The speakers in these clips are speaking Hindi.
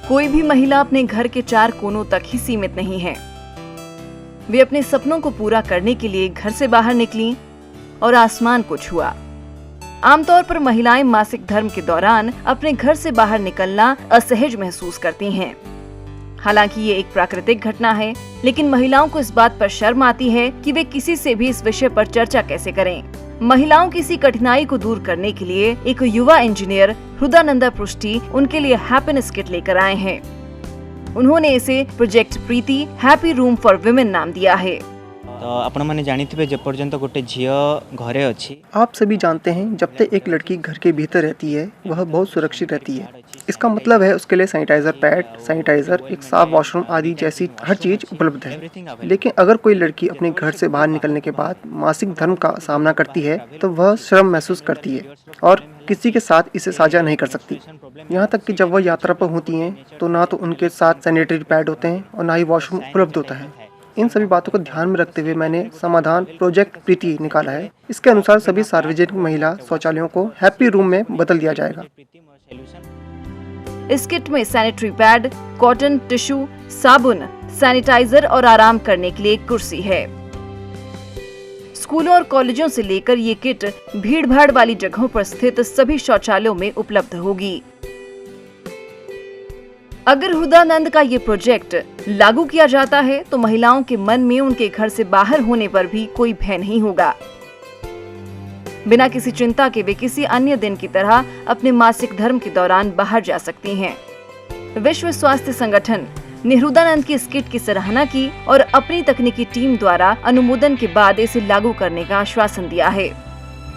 कोई भी महिला अपने घर के 4 कोनों तक ही सीमित नहीं है। वे अपने सपनों को पूरा करने के लिए घर से बाहर निकली और आसमान को छुआ। आमतौर पर महिलाएं मासिक धर्म के दौरान अपने घर से बाहर निकलना असहज महसूस करती हैं। हालांकि ये एक प्राकृतिक घटना है, लेकिन महिलाओं को इस बात पर शर्म आती है कि वे किसी से भी इस विषय पर चर्चा कैसे करें। महिलाओं की इसी कठिनाई को दूर करने के लिए एक युवा इंजीनियर हृदानंदा पृष्टि उनके लिए हैप्पीनेस किट लेकर आए हैं। उन्होंने इसे project Preeti happy room for women नाम दिया है। तो आपण माने जानिथिबे जे पर्यंत गोटे झियो घरे अछि। आप सभी जानते हैं जब तक एक लड़की घर के भीतर रहती है वह बहुत सुरक्षित रहती है। इसका मतलब है उसके लिए सैनिटाइजर पैड, सैनिटाइजर, एक साफ वॉशरूम आदि जैसी हर चीज उपलब्ध है। लेकिन अगर कोई लड़की अपने घर से बाहर निकलने के बाद मासिक धर्म का सामना करती है तो वह शर्म महसूस करती है और किसी के साथ इसे साझा नहीं कर सकती। यहाँ तक कि जब वह यात्रा पर होती हैं तो ना तो उनके साथ सैनिटरी पैड होते हैं और ना ही वॉशरूम उपलब्ध होता है। इन सभी बातों को ध्यान में रखते हुए मैंने समाधान प्रोजेक्ट प्रीति निकाला है। इसके अनुसार सभी सार्वजनिक महिला शौचालयों को हैप्पी रूम में बदल दिया जाएगा। इस किट में सैनिटरी पैड, कॉटन, टिश्यू, साबुन, सैनिटाइजर और आराम करने के लिए एक कुर्सी है। स्कूलों और कॉलेजों से लेकर ये किट भीड़-भाड़ वाली जगहों पर स्थित सभी शौचालयों में उपलब्ध होगी। अगर हृदानंद का ये प्रोजेक्ट लागू किया जाता है तो महिलाओं के मन में उनके घर से बाहर होने पर भी कोई भय नहीं होगा। बिना किसी चिंता के वे किसी अन्य दिन की तरह अपने मासिक धर्म के दौरान बाहर जा सकती हैं। विश्व स्वास्थ्य संगठन ने हृदानंद की इस किट की सराहना की और अपनी तकनीकी टीम द्वारा अनुमोदन के बाद इसे लागू करने का आश्वासन दिया है।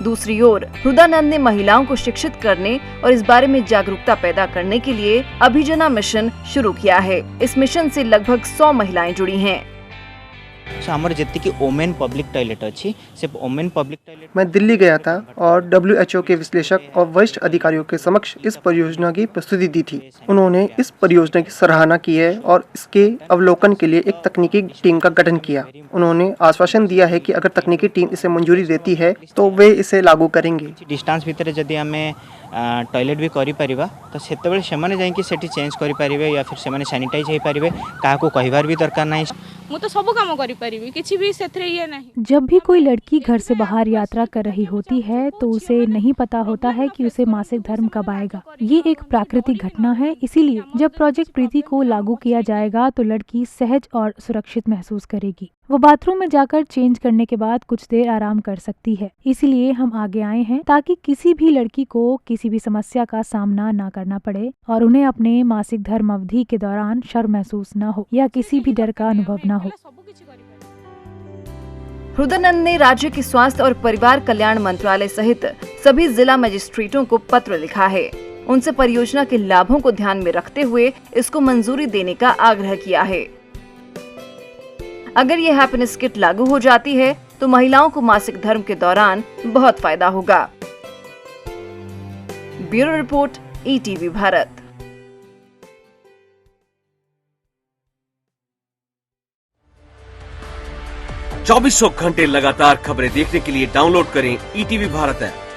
दूसरी ओर हृदानंद ने महिलाओं को शिक्षित करने और इस बारे में जागरूकता पैदा करने के लिए अभिजना मिशन शुरू किया है। इस मिशन से लगभग 100 महिलाएं जुड़ी हैं। हमर जत्ती की ओमेन पब्लिक टॉयलेट अछि से ओमेन पब्लिक टॉयलेट। मैं दिल्ली गया था और WHO के विश्लेषक और वरिष्ठ अधिकारियों के समक्ष इस परियोजना की प्रस्तुति दी थी। उन्होंने इस परियोजना की सराहना की है और इसके अवलोकन के लिए एक तकनीकी टीम का गठन किया। उन्होंने आश्वासन दिया है कि अगर तकनीकी टीम इसे मंजूरी देती है तो वे इसे लागू करेंगे। डिस्टेंस भीतर जदि हमें टॉयलेट भी करि परिबा तो सेतेबेले सेमाने जाई कि सेठी चेंज करि परिबे या फिर सेमाने सैनिटाइज होई परिबे, काहाको कहिबार भी दरकार नाही। मु तो सब काम करि परिबी, किछि भी सेथरे ये नहीं। जब भी कोई लड़की घर से बाहर यात्रा कर रही होती है तो उसे नहीं पता होता है कि उसे मासिक धर्म कब आएगा। ये एक प्राकृतिक घटना है, इसीलिए जब प्रोजेक्ट प्रीति को लागू किया जाएगा तो लड़की सहज और सुरक्षित महसूस करेगी। वो बाथरूम में जाकर चेंज करने के बाद कुछ देर आराम कर सकती है। इसीलिए हम आगे आए हैं ताकि किसी भी लड़की को किसी भी समस्या का सामना ना करना पड़े और उन्हें अपने मासिक धर्म अवधि के दौरान शर्म महसूस न हो या किसी भी डर का अनुभव न हो। हृदानंद ने राज्य के स्वास्थ्य और परिवार कल्याण मंत्रालय सहित सभी जिला मजिस्ट्रेटों को पत्र लिखा है। उनसे परियोजना के लाभों को ध्यान में रखते हुए इसको मंजूरी देने का आग्रह किया है। अगर ये हैप्पीनेस किट लागू हो जाती है तो महिलाओं को मासिक धर्म के दौरान बहुत फायदा होगा। Bureau report, ETV Bharat. चौबीसों घंटे लगातार खबरें देखने के लिए डाउनलोड करें ETV भारत ऐप।